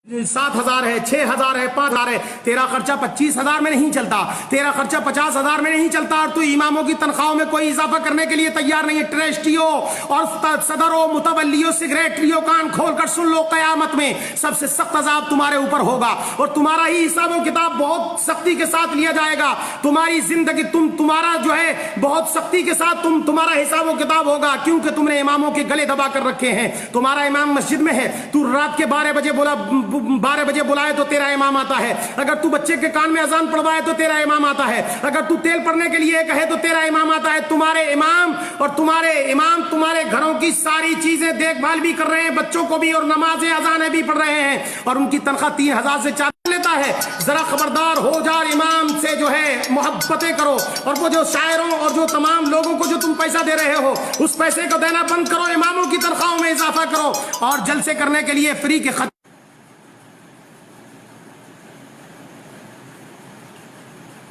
7,000 है, 6,000 है, 5,000 है, तेरा खर्चा 25,000 में नहीं चलता, तेरा खर्चा 50,000 में नहीं चलता, और तू इमामों की तनख्वाहों में कोई इजाफा करने के लिए तैयार नहीं है। ट्रस्टियों और सदरों, मुतवल्लियों, सेक्रेटरियों, कान खोल कर सुन लो, कयामत में सबसे सख्त अजाब तुम्हारे ऊपर होगा और तुम्हारा ही हिसाब किताब बहुत सख्ती के साथ लिया जाएगा। तुम्हारी जिंदगी तुम्हारा जो है बहुत सख्ती के साथ तुम्हारा हिसाब किताब होगा, क्योंकि तुमने इमामों के गले दबा कर रखे हैं। तुम्हारा इमाम मस्जिद में है, तू रात के 12 बजे बुलाए तो तेरा इमाम आता है, अगर तू बच्चे के कान में अजान पढ़वाए तो तेरा इमाम आता है, अगर तू तेल पड़ने के लिए कहे तो तेरा इमाम आता है। तुम्हारे इमाम तुम्हारे घरों की सारी चीजें देखभाल भी कर रहे हैं, बच्चों को भी, और नमाजें अजानें भी पढ़ रहे हैं, और उनकी तनख्वाह 3,000 से 4,000 लेता है। जरा खबरदार हो जा, इमाम से जो है मोहब्बतें करो, और वो जो शायरों और जो तमाम लोगों को जो तुम पैसा दे रहे हो उस पैसे को देना बंद करो, इमामों की तनख्वाहों में इजाफा करो, और जलसे करने के लिए फ्री के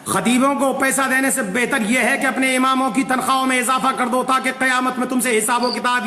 खतीबों को पैसा देने से बेहतर यह है कि अपने इमामों की तनख्वाहों में इजाफा कर दो, ताकि क़यामत में तुमसे हिसाब किताब।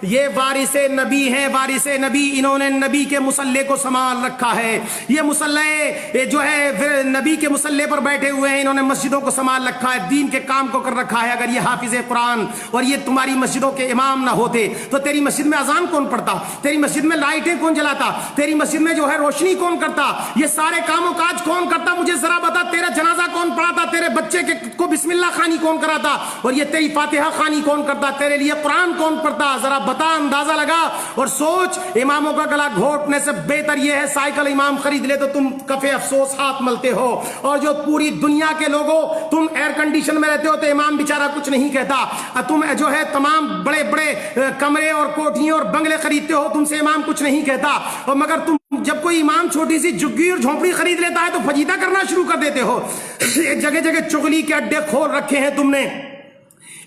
ये वारिसे नबी हैं, वारिसे नबी, इन्होंने नबी के मुसल्ले को संभाल रखा है। ये मुसल्ले जो है नबी के मुसल्ले पर बैठे हुए हैं, इन्होंने मस्जिदों को संभाल रखा है, दीन के काम को कर रखा है। अगर ये हाफिज कुरान और ये तुम्हारी मस्जिदों के इमाम ना होते तो तेरी मस्जिद में अजान कौन पढ़ता, तेरी मस्जिद में लाइटें कौन जलाता, तेरी मस्जिद में जो है रोशनी कौन करता, ये सारे कामों काज कौन करता? मुझे जरा बता, तेरा जनाजा कौन पढ़ाता, तेरे बच्चे को बिस्मिल्लाह खानी कौन कराता, और ये तेरी फातिहा खानी कौन करता, तेरे लिए कुरान कौन पढ़ता? जरा बता, अंदाजा लगा और सोच। इमामों का गला घोटने से बेहतर यह है साइकिल इमाम खरीद ले तो तुम कफे अफसोस हाथ मलते हो, और जो पूरी दुनिया के लोगों, तुम एयर कंडीशन में रहते हो तो इमाम बेचारा कुछ नहीं कहता, तुम जो है तमाम बड़े बड़े कमरे और कोठियां और बंगले खरीदते हो, तुमसे इमाम कुछ नहीं कहता, और मगर तुम जब कोई इमाम छोटी सी झुग्गी और झोंपड़ी खरीद लेता है तो फजीता करना शुरू कर देते हो। जगह जगह चुगली के अड्डे खोल रखे हैं तुमने,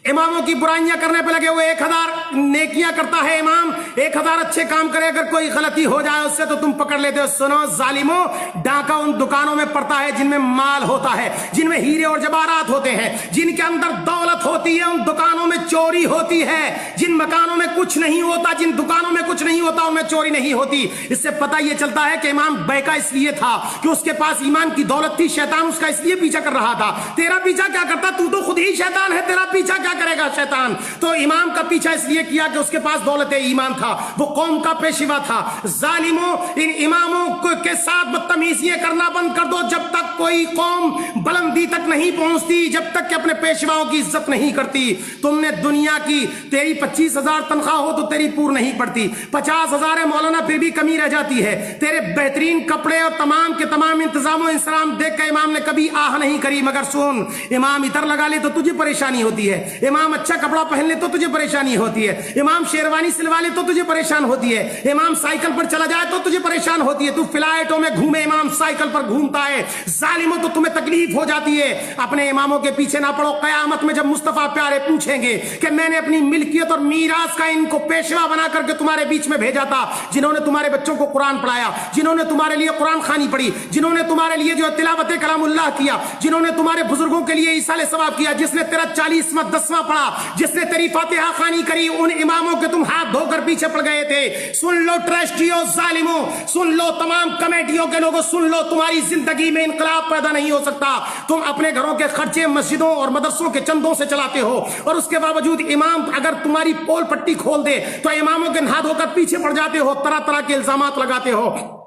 इमामों की बुराइयां करने पे लगे हुए। 1,000 नेकियां करता है इमाम, 1,000 अच्छे काम करे, अगर कोई गलती हो जाए उससे तो तुम पकड़ लेते हो। सुनो जालिमो, डाका उन दुकानों में पड़ता है जिनमें माल होता है, जिनमें हीरे और जवाहरात होते हैं, जिनके अंदर दौलत होती है, उन दुकानों में चोरी होती है। जिन मकानों में कुछ नहीं होता, जिन दुकानों में कुछ नहीं होता, उनमें चोरी नहीं होती। इससे पता यह चलता है कि इमाम बैका इसलिए था कि उसके पास ईमान की दौलत थी, शैतान उसका इसलिए पीछा कर रहा था। तेरा पीछा क्या करता? तू तो खुद ही शैतान है, तेरा पीछा क्या करेगा शैतान? तो इमाम का पीछा इसलिए किया कि उसके पास दौलत ईमान था, वो कौम का पेशवा था। जालिमों, इन इमामों के साथ बदतमीजियां करना बंद कर दो। जब तक कोई कौम बुलंदी तक नहीं पहुंचती, जब तक कि अपने पेशवाओं की इज्जत नहीं करती। तुमने दुनिया की, तेरी 25,000 तनख्वाह हो तो तेरी पूर नहीं पड़ती, 50,000 है मौलाना फिर भी कमी रह जाती है। तेरे बेहतरीन कपड़े और तमाम के तमाम इंतजाम इंतजाम देख कर इमाम ने कभी आह नहीं करी। मगर सुन, इमाम इतर लगा ले तो तुझे परेशानी होती है, इमाम अच्छा कपड़ा पहन ले तो तुझे परेशानी होती है, इमाम शेरवानी सिलवा ले तो तुझे परेशान होती है, इमाम साइकिल पर चला जाए तो तुझे परेशान होती है, तू फ्लाइटों में घूमे, इमाम साइकिल पर घूमता है। जालिमों, तो तुम्हें तकलीफ हो जाती है। अपने इमामों के पीछे ना पड़ो। कयामत में जब मुस्तफा प्यारे पूछेंगे कि मैंने अपनी मिल्कियत और मीरास का इनको पेशवा बना करके तुम्हारे बीच में भेजा था, जिन्होंने तुम्हारे बच्चों को कुरान पढ़ाया, जिन्होंने तुम्हारे लिए कुरान खानी पढ़ी, जिन्होंने तुम्हारे लिए जो तिलावत कलामुल्लाह किया, जिन्होंने तुम्हारे बुजुर्गों के लिए ईसाले सवाब किया, जिसने तेरा 40वां 10वां पढ़ा, जिसने तेरी फातिहा खानी करी, उन इमामों के तुम हाथ धोकर पीछे पड़ गए थे। सुन लो ट्रस्टियों, जालिमों, सुन लो तमाम कमेटियों के लोगों, सुन लो, तुम्हारी जिंदगी में इनकलाब पैदा नहीं हो सकता। तुम अपने घरों के खर्चे मस्जिदों और मदरसों के चंदों से चलाते हो, और उसके बावजूद इमाम अगर तुम्हारी पोल पट्टी खोल दे तो इमामों के हाथ धोकर पीछे पड़ जाते हो, तरह तरह के इल्जामात लगाते हो,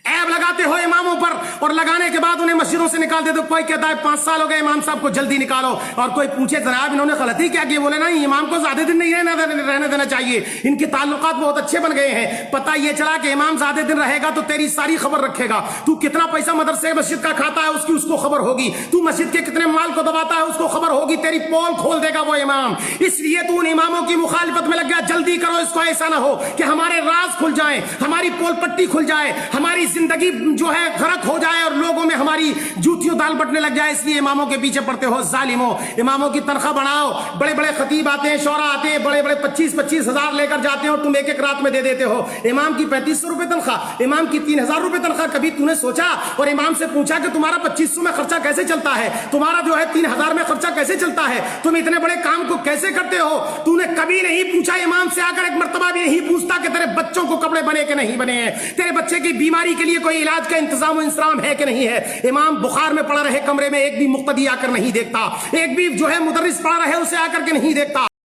ऐब लगाते हो इमामों पर, और लगाने के बाद उन्हें मस्जिदों से निकाल देते हो। कोई कहता है 5 साल हो गए इमाम साहब को, जल्दी निकालो, और कोई पूछे जनाब इन्होंने गलती क्या की, बोले नहीं, इमाम को ज्यादा दिन नहीं रहने देना चाहिए, इनके ताल्लुकात बहुत अच्छे बन गए हैं। पता ये चला कि इमाम ज्यादा दिन रहेगा तो तेरी सारी खबर रखेगा। तू कितना पैसा मदरसे मस्जिद का खाता है उसकी उसको खबर होगी, तू मस्जिद के कितने माल को दबाता है उसको खबर होगी, तेरी पोल खोल देगा वो इमाम। इसलिए तू उन इमामों की मुखालिफत में लग गया। जल्दी करो, इसको ऐसा ना हो कि हमारे राज खुल जाए, हमारी पोल पट्टी खुल जाए, ہماری زندگی جو ہے غرق ہو جائے اور لوگوں میں ہماری جوتیوں دال بٹنے لگ جائے، اس لیے اماموں کے پیچھے پڑتے ہو ظالموں۔ اماموں کی تنخواہ بڑھاؤ، بڑے بڑے خطیب آتے ہیں، شعراء آتے ہیں، بڑے بڑے 25-25 ہزار لے کر جاتے ہو، تم ایک ایک رات میں دے دیتے ہو۔ امام کی 3500 روپے تنخواہ، امام کی 3000 روپے تنخواہ، کبھی تو نے سوچا اور امام سے پوچھا کہ تمہارا 2500 میں خرچہ کیسے چلتا ہے، تمہارا جو ہے 3000 میں خرچہ کیسے چلتا ہے، تم اتنے بڑے کام کو کیسے کرتے ہو؟ تو نے کبھی نہیں پوچھا، امام سے آ کر ایک مرتبہ بھی نہیں پوچھتا کہ تیرے بچوں کو کپڑے بنے کہ نہیں بنے ہیں، تیرے بچے کی بیماری کے لیے کوئی علاج کا انتظام و انسرام ہے کہ نہیں ہے۔ امام بخار میں پڑا رہے کمرے میں، ایک بھی مقتدی آ کر نہیں دیکھتا، ایک بھی جو ہے مدرس پڑا رہے اسے آ کر کے نہیں دیکھتا۔